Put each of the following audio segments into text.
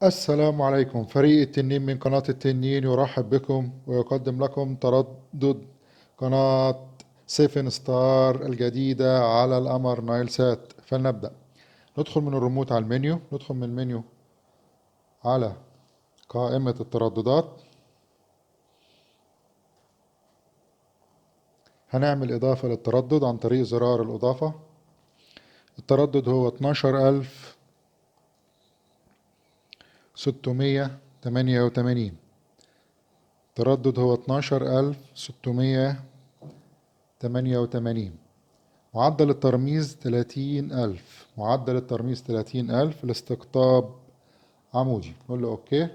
السلام عليكم. فريق التنين من قناة التنين يرحب بكم ويقدم لكم تردد قناة سيفن ستار الجديدة على القمر نايل سات. فلنبدأ. ندخل من الريموت على المنيو، ندخل من المنيو على قائمة الترددات. هنعمل إضافة للتردد عن طريق زرار الإضافة. التردد هو 12688. التردد هو 12688. معدل الترميز 30,000. معدل الترميز 30,000. الاستقطاب عمودي. نقول له أوكي.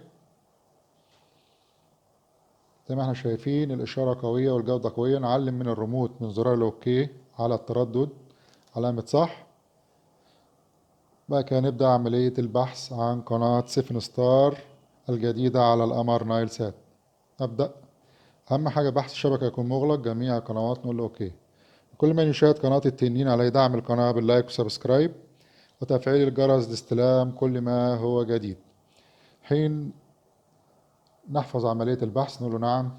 زي ما احنا شايفين الإشارة قوية والجودة قوية. نعلم من الريموت من زرار الأوكي على التردد علامة صح. بقى كده نبدأ عملية البحث عن قناة سيفن ستار الجديدة على القمر نايل سات. نبدأ. أهم حاجة بحث الشبكة يكون مغلق جميع القنوات. نقول له أوكي. كل من يشاهد قناة التنين عليه دعم القناة باللايك وسبسكرايب وتفعيل الجرس لاستلام كل ما هو جديد. حين نحفظ عملية البحث نقول له نعم.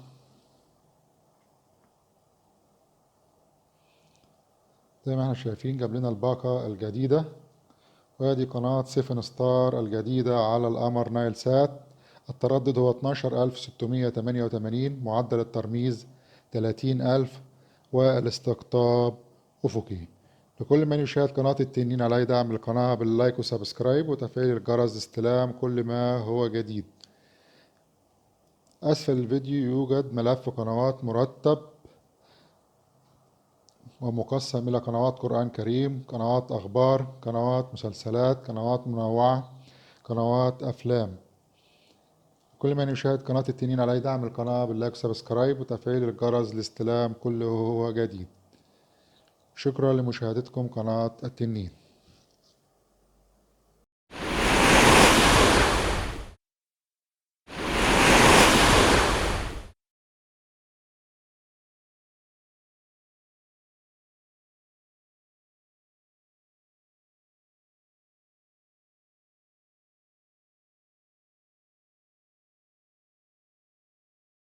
زي ما احنا شايفين جاب لنا الباقة الجديدة، وادي قناة سيفن ستار الجديدة على القمر نايل سات. التردد هو 12688. معدل الترميز 30,000. والاستقطاب أفقي. لكل من يشاهد قناة التنين عليه دعم القناة باللايك وسبسكرايب وتفعيل الجرس لاستلام كل ما هو جديد. أسفل الفيديو يوجد ملف قنوات مرتب ومقسم إلى قنوات قرآن كريم، قنوات أخبار، قنوات مسلسلات، قنوات منوعة، قنوات أفلام. كل من يشاهد قناة التنين عليه دعم القناة باللايك وسبسكرايب وتفعيل الجرس لاستلام كل هو جديد. شكرا لمشاهدتكم قناة التنين.